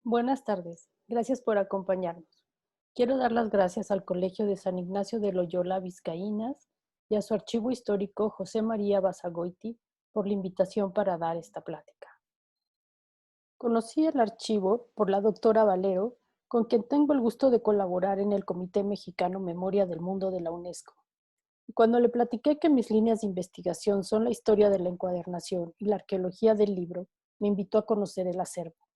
Buenas tardes, gracias por acompañarnos. Quiero dar las gracias al Colegio de San Ignacio de Loyola Vizcaínas y a su archivo histórico José María Basagoiti por la invitación para dar esta plática. Conocí el archivo por la doctora Valero, con quien tengo el gusto de colaborar en el Comité Mexicano Memoria del Mundo de la UNESCO. Y cuando le platiqué que mis líneas de investigación son la historia de la encuadernación y la arqueología del libro, me invitó a conocer el acervo.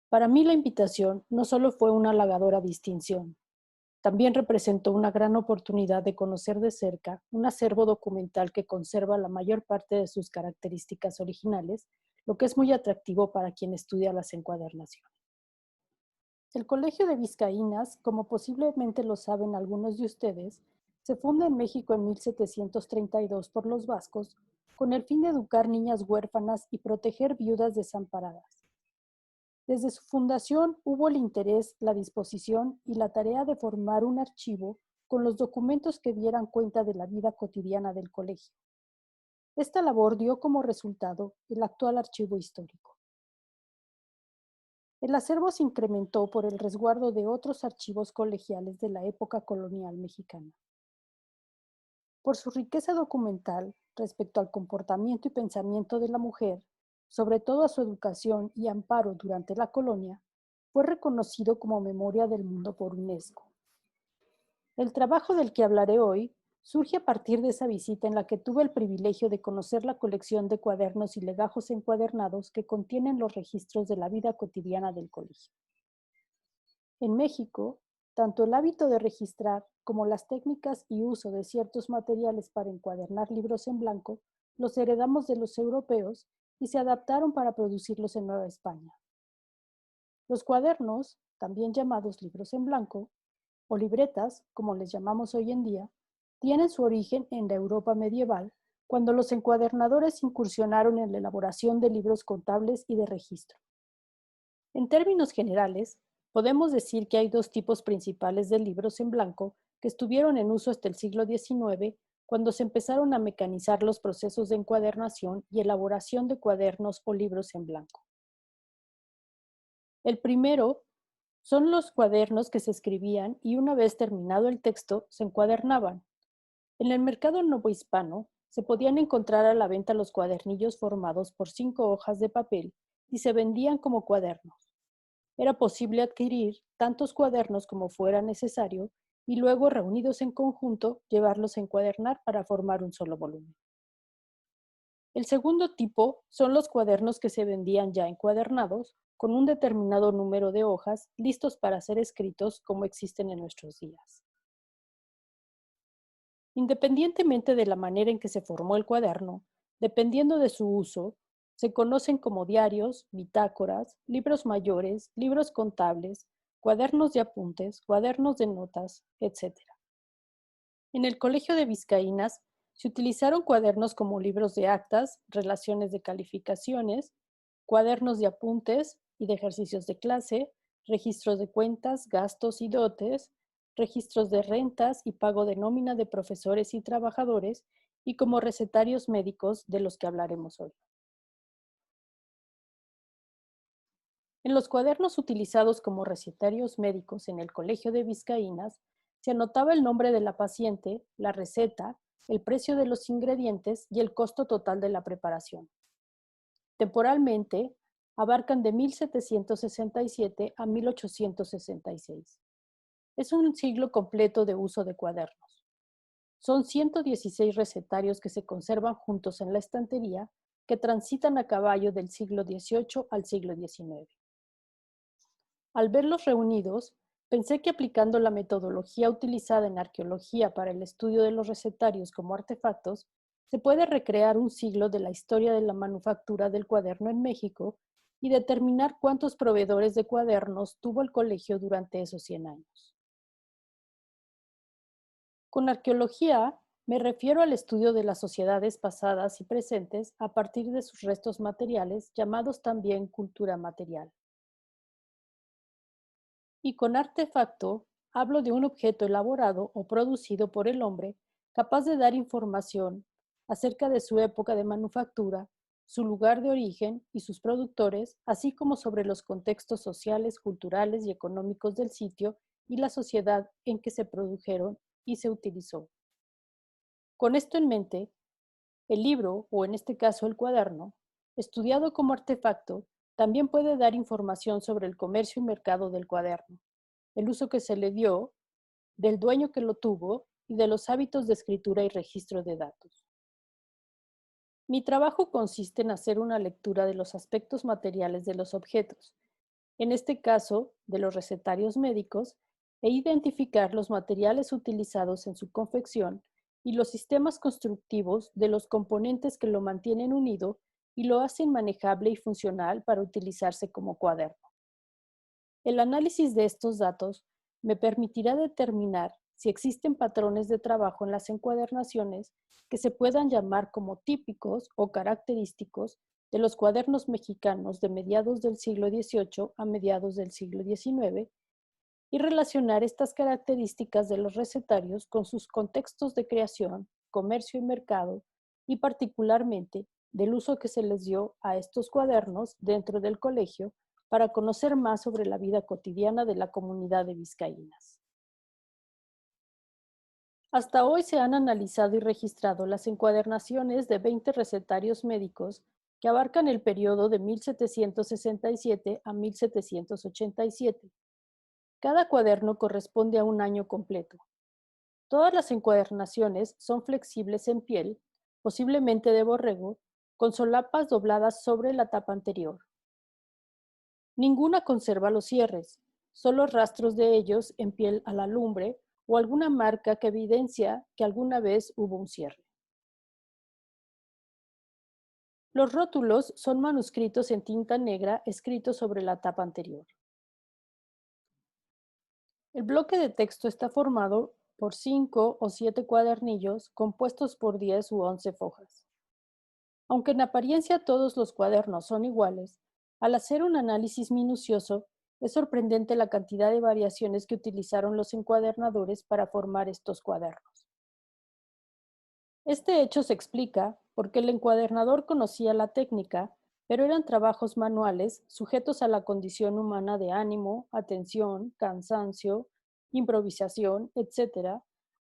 Para mí la invitación no solo fue una halagadora distinción, también representó una gran oportunidad de conocer de cerca un acervo documental que conserva la mayor parte de sus características originales, lo que es muy atractivo para quien estudia las encuadernaciones. El Colegio de Vizcaínas, como posiblemente lo saben algunos de ustedes, se funda en México en 1732 por los vascos con el fin de educar niñas huérfanas y proteger viudas desamparadas. Desde su fundación hubo el interés, la disposición y la tarea de formar un archivo con los documentos que dieran cuenta de la vida cotidiana del colegio. Esta labor dio como resultado el actual archivo histórico. El acervo se incrementó por el resguardo de otros archivos colegiales de la época colonial mexicana. Por su riqueza documental respecto al comportamiento y pensamiento de la mujer, sobre todo a su educación y amparo durante la colonia, fue reconocido como Memoria del Mundo por UNESCO. El trabajo del que hablaré hoy surge a partir de esa visita en la que tuve el privilegio de conocer la colección de cuadernos y legajos encuadernados que contienen los registros de la vida cotidiana del colegio. En México, tanto el hábito de registrar como las técnicas y uso de ciertos materiales para encuadernar libros en blanco los heredamos de los europeos y se adaptaron para producirlos en Nueva España. Los cuadernos, también llamados libros en blanco, o libretas, como les llamamos hoy en día, tienen su origen en la Europa medieval, cuando los encuadernadores incursionaron en la elaboración de libros contables y de registro. En términos generales, podemos decir que hay dos tipos principales de libros en blanco que estuvieron en uso hasta el siglo XIX, cuando se empezaron a mecanizar los procesos de encuadernación y elaboración de cuadernos o libros en blanco. El primero son los cuadernos que se escribían y una vez terminado el texto se encuadernaban. En el mercado novohispano se podían encontrar a la venta los cuadernillos formados por 5 hojas de papel y se vendían como cuadernos. Era posible adquirir tantos cuadernos como fuera necesario y luego, reunidos en conjunto, llevarlos a encuadernar para formar un solo volumen. El segundo tipo son los cuadernos que se vendían ya encuadernados, con un determinado número de hojas, listos para ser escritos como existen en nuestros días. Independientemente de la manera en que se formó el cuaderno, dependiendo de su uso, se conocen como diarios, bitácoras, libros mayores, libros contables, cuadernos de apuntes, cuadernos de notas, etc. En el Colegio de Vizcaínas se utilizaron cuadernos como libros de actas, relaciones de calificaciones, cuadernos de apuntes y de ejercicios de clase, registros de cuentas, gastos y dotes, registros de rentas y pago de nómina de profesores y trabajadores, y como recetarios médicos de los que hablaremos hoy. En los cuadernos utilizados como recetarios médicos en el Colegio de Vizcaínas, se anotaba el nombre de la paciente, la receta, el precio de los ingredientes y el costo total de la preparación. Temporalmente, abarcan de 1767 a 1866. Es un siglo completo de uso de cuadernos. Son 116 recetarios que se conservan juntos en la estantería, que transitan a caballo del siglo XVIII al siglo XIX. Al verlos reunidos, pensé que aplicando la metodología utilizada en arqueología para el estudio de los recetarios como artefactos, se puede recrear un siglo de la historia de la manufactura del cuaderno en México y determinar cuántos proveedores de cuadernos tuvo el colegio durante esos 100 años. Con arqueología me refiero al estudio de las sociedades pasadas y presentes a partir de sus restos materiales, llamados también cultura material. Y con artefacto hablo de un objeto elaborado o producido por el hombre capaz de dar información acerca de su época de manufactura, su lugar de origen y sus productores, así como sobre los contextos sociales, culturales y económicos del sitio y la sociedad en que se produjeron y se utilizó. Con esto en mente, el libro, o en este caso el cuaderno, estudiado como artefacto, también puede dar información sobre el comercio y mercado del cuaderno, el uso que se le dio, del dueño que lo tuvo y de los hábitos de escritura y registro de datos. Mi trabajo consiste en hacer una lectura de los aspectos materiales de los objetos, en este caso de los recetarios médicos, e identificar los materiales utilizados en su confección y los sistemas constructivos de los componentes que lo mantienen unido y lo hacen manejable y funcional para utilizarse como cuaderno. El análisis de estos datos me permitirá determinar si existen patrones de trabajo en las encuadernaciones que se puedan llamar como típicos o característicos de los cuadernos mexicanos de mediados del siglo XVIII a mediados del siglo XIX y relacionar estas características de los recetarios con sus contextos de creación, comercio y mercado, y particularmente del uso que se les dio a estos cuadernos dentro del colegio para conocer más sobre la vida cotidiana de la comunidad de vizcaínas. Hasta hoy se han analizado y registrado las encuadernaciones de 20 recetarios médicos que abarcan el periodo de 1767 a 1787. Cada cuaderno corresponde a un año completo. Todas las encuadernaciones son flexibles en piel, posiblemente de borrego, con solapas dobladas sobre la tapa anterior. Ninguna conserva los cierres, solo rastros de ellos en piel a la lumbre o alguna marca que evidencia que alguna vez hubo un cierre. Los rótulos son manuscritos en tinta negra escritos sobre la tapa anterior. El bloque de texto está formado por 5 o 7 cuadernillos compuestos por 10 u 11 fojas. Aunque en apariencia todos los cuadernos son iguales, al hacer un análisis minucioso, es sorprendente la cantidad de variaciones que utilizaron los encuadernadores para formar estos cuadernos. Este hecho se explica porque el encuadernador conocía la técnica, pero eran trabajos manuales sujetos a la condición humana de ánimo, atención, cansancio, improvisación, etc.,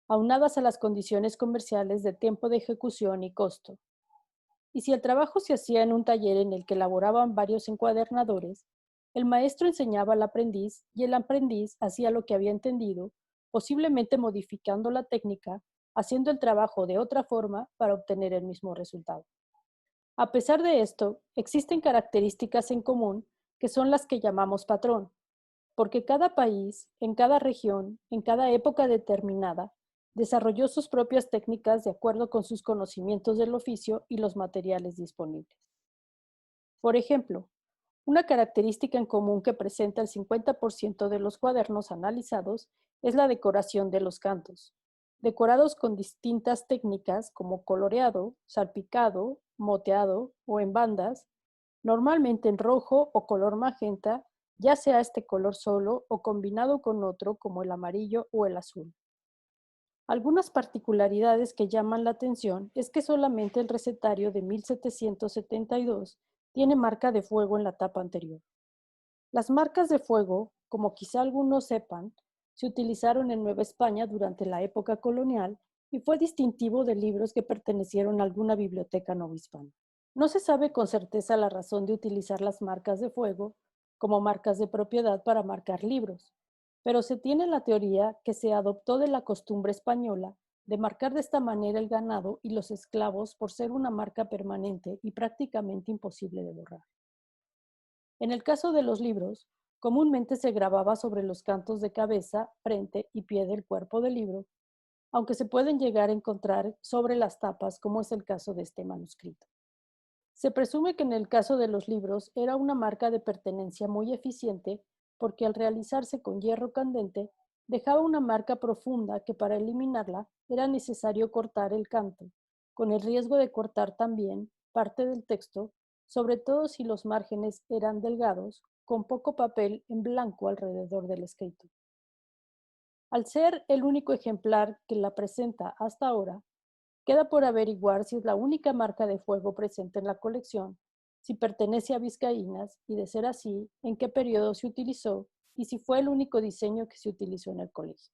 aunadas a las condiciones comerciales de tiempo de ejecución y costo. Y si el trabajo se hacía en un taller en el que elaboraban varios encuadernadores, el maestro enseñaba al aprendiz y el aprendiz hacía lo que había entendido, posiblemente modificando la técnica, haciendo el trabajo de otra forma para obtener el mismo resultado. A pesar de esto, existen características en común que son las que llamamos patrón, porque cada país, en cada región, en cada época determinada, desarrolló sus propias técnicas de acuerdo con sus conocimientos del oficio y los materiales disponibles. Por ejemplo, una característica en común que presenta el 50% de los cuadernos analizados es la decoración de los cantos, decorados con distintas técnicas como coloreado, salpicado, moteado o en bandas, normalmente en rojo o color magenta, ya sea este color solo o combinado con otro como el amarillo o el azul. Algunas particularidades que llaman la atención es que solamente el recetario de 1772 tiene marca de fuego en la tapa anterior. Las marcas de fuego, como quizá algunos sepan, se utilizaron en Nueva España durante la época colonial y fue distintivo de libros que pertenecieron a alguna biblioteca novohispana. No se sabe con certeza la razón de utilizar las marcas de fuego como marcas de propiedad para marcar libros, pero se tiene la teoría que se adoptó de la costumbre española de marcar de esta manera el ganado y los esclavos por ser una marca permanente y prácticamente imposible de borrar. En el caso de los libros, comúnmente se grababa sobre los cantos de cabeza, frente y pie del cuerpo del libro, aunque se pueden llegar a encontrar sobre las tapas, como es el caso de este manuscrito. Se presume que en el caso de los libros era una marca de pertenencia muy eficiente porque al realizarse con hierro candente dejaba una marca profunda que para eliminarla era necesario cortar el canto, con el riesgo de cortar también parte del texto, sobre todo si los márgenes eran delgados, con poco papel en blanco alrededor del escrito. Al ser el único ejemplar que la presenta hasta ahora, Queda por averiguar si es la única marca de fuego presente en la colección, si pertenece a vizcaínas y, de ser así, en qué periodo se utilizó y si fue el único diseño que se utilizó en el colegio.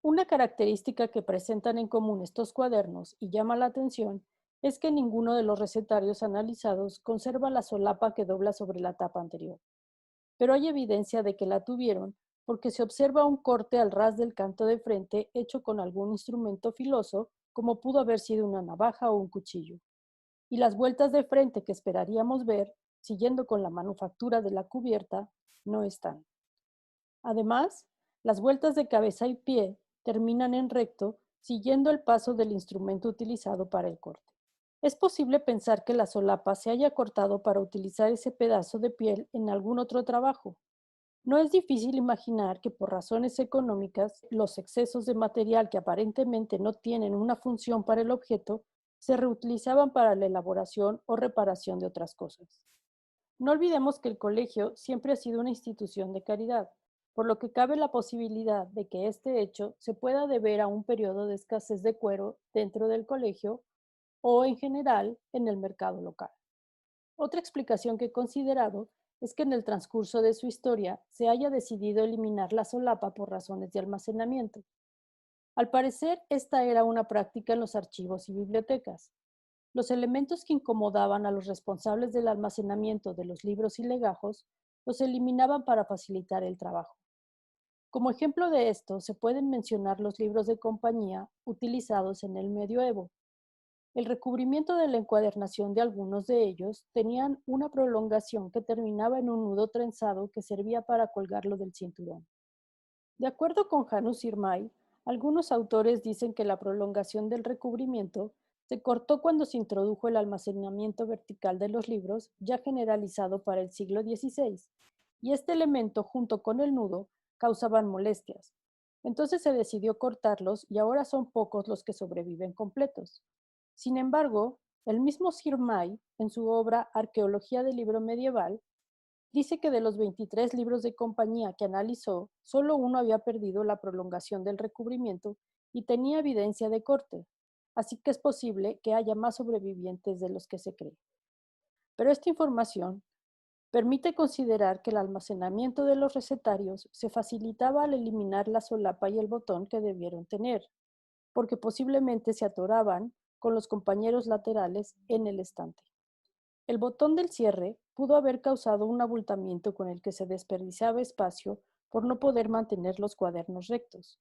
Una característica que presentan en común estos cuadernos y llama la atención es que ninguno de los recetarios analizados conserva la solapa que dobla sobre la tapa anterior, pero hay evidencia de que la tuvieron porque se observa un corte al ras del canto de frente hecho con algún instrumento filoso, como pudo haber sido una navaja o un cuchillo, y las vueltas de frente que esperaríamos ver, siguiendo con la manufactura de la cubierta, no están. Además, las vueltas de cabeza y pie terminan en recto, siguiendo el paso del instrumento utilizado para el corte. Es posible pensar que la solapa se haya cortado para utilizar ese pedazo de piel en algún otro trabajo. No es difícil imaginar que por razones económicas, los excesos de material que aparentemente no tienen una función para el objeto se reutilizaban para la elaboración o reparación de otras cosas. No olvidemos que el colegio siempre ha sido una institución de caridad, por lo que cabe la posibilidad de que este hecho se pueda deber a un periodo de escasez de cuero dentro del colegio o, en general, en el mercado local. Otra explicación que he considerado es que en el transcurso de su historia se haya decidido eliminar la solapa por razones de almacenamiento. Al parecer, esta era una práctica en los archivos y bibliotecas. Los elementos que incomodaban a los responsables del almacenamiento de los libros y legajos los eliminaban para facilitar el trabajo. Como ejemplo de esto, se pueden mencionar los libros de compañía utilizados en el medioevo. El recubrimiento de la encuadernación de algunos de ellos tenían una prolongación que terminaba en un nudo trenzado que servía para colgarlo del cinturón. De acuerdo con Janus Irmay, algunos autores dicen que la prolongación del recubrimiento se cortó cuando se introdujo el almacenamiento vertical de los libros, ya generalizado para el siglo XVI, y este elemento, junto con el nudo, causaban molestias. Entonces se decidió cortarlos y ahora son pocos los que sobreviven completos. Sin embargo, el mismo Sirmay, en su obra Arqueología del libro medieval, dice que de los 23 libros de compañía que analizó, solo uno había perdido la prolongación del recubrimiento y tenía evidencia de corte, así que es posible que haya más sobrevivientes de los que se cree. Pero esta información permite considerar que el almacenamiento de los recetarios se facilitaba al eliminar la solapa y el botón que debieron tener, porque posiblemente se atoraban con los compañeros laterales en el estante. El botón del cierre pudo haber causado un abultamiento con el que se desperdiciaba espacio por no poder mantener los cuadernos rectos.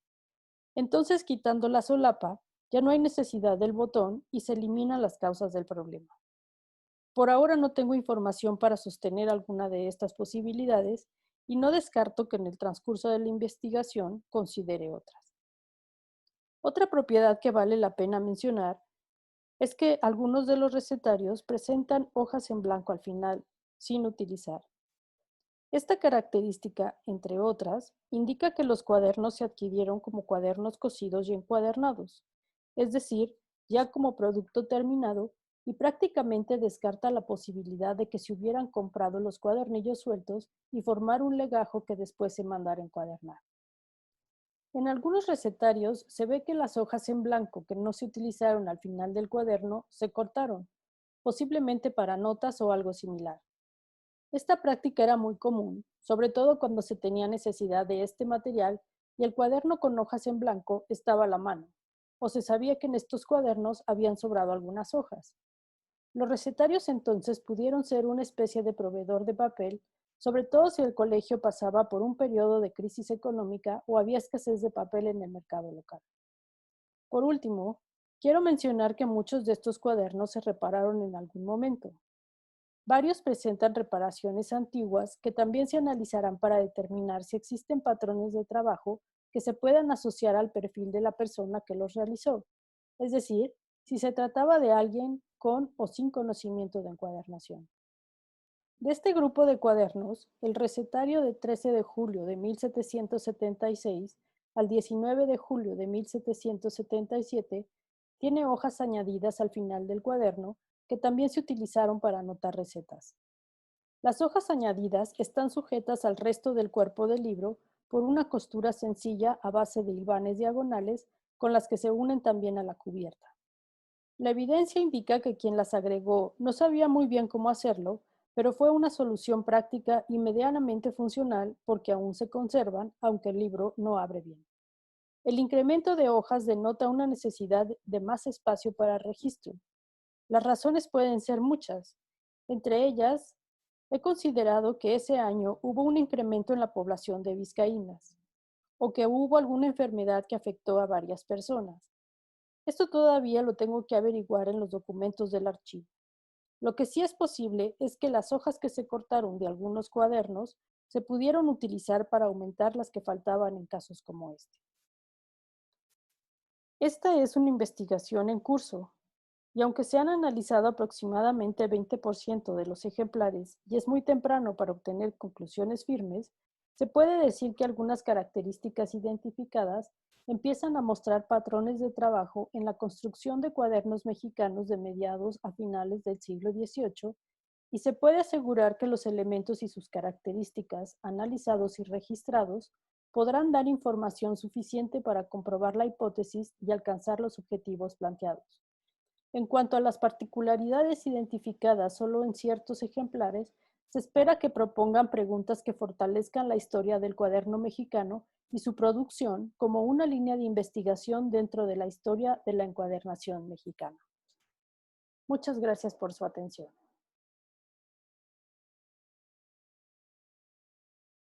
Entonces, quitando la solapa, ya no hay necesidad del botón y se eliminan las causas del problema. Por ahora no tengo información para sostener alguna de estas posibilidades y no descarto que en el transcurso de la investigación considere otras. Otra propiedad que vale la pena mencionar es que algunos de los recetarios presentan hojas en blanco al final, sin utilizar. Esta característica, entre otras, indica que los cuadernos se adquirieron como cuadernos cosidos y encuadernados, es decir, ya como producto terminado, y prácticamente descarta la posibilidad de que se hubieran comprado los cuadernillos sueltos y formar un legajo que después se mandara encuadernar. En algunos recetarios se ve que las hojas en blanco que no se utilizaron al final del cuaderno se cortaron, posiblemente para notas o algo similar. Esta práctica era muy común, sobre todo cuando se tenía necesidad de este material y el cuaderno con hojas en blanco estaba a la mano, o se sabía que en estos cuadernos habían sobrado algunas hojas. Los recetarios entonces pudieron ser una especie de proveedor de papel, sobre todo si el colegio pasaba por un periodo de crisis económica o había escasez de papel en el mercado local. Por último, quiero mencionar que muchos de estos cuadernos se repararon en algún momento. Varios presentan reparaciones antiguas que también se analizarán para determinar si existen patrones de trabajo que se puedan asociar al perfil de la persona que los realizó, es decir, si se trataba de alguien con o sin conocimiento de encuadernación. De este grupo de cuadernos, el recetario de 13 de julio de 1776 al 19 de julio de 1777 tiene hojas añadidas al final del cuaderno que también se utilizaron para anotar recetas. Las hojas añadidas están sujetas al resto del cuerpo del libro por una costura sencilla a base de hilvanes diagonales con las que se unen también a la cubierta. La evidencia indica que quien las agregó no sabía muy bien cómo hacerlo, pero fue una solución práctica y medianamente funcional porque aún se conservan, aunque el libro no abre bien. El incremento de hojas denota una necesidad de más espacio para registro. Las razones pueden ser muchas. Entre ellas, he considerado que ese año hubo un incremento en la población de vizcaínas o que hubo alguna enfermedad que afectó a varias personas. Esto todavía lo tengo que averiguar en los documentos del archivo. Lo que sí es posible es que las hojas que se cortaron de algunos cuadernos se pudieron utilizar para aumentar las que faltaban en casos como este. Esta es una investigación en curso, y aunque se han analizado aproximadamente 20% de los ejemplares y es muy temprano para obtener conclusiones firmes, se puede decir que algunas características identificadas empiezan a mostrar patrones de trabajo en la construcción de cuadernos mexicanos de mediados a finales del siglo XVIII y se puede asegurar que los elementos y sus características analizados y registrados podrán dar información suficiente para comprobar la hipótesis y alcanzar los objetivos planteados. En cuanto a las particularidades identificadas solo en ciertos ejemplares, se espera que propongan preguntas que fortalezcan la historia del cuaderno mexicano y su producción como una línea de investigación dentro de la historia de la encuadernación mexicana. Muchas gracias por su atención.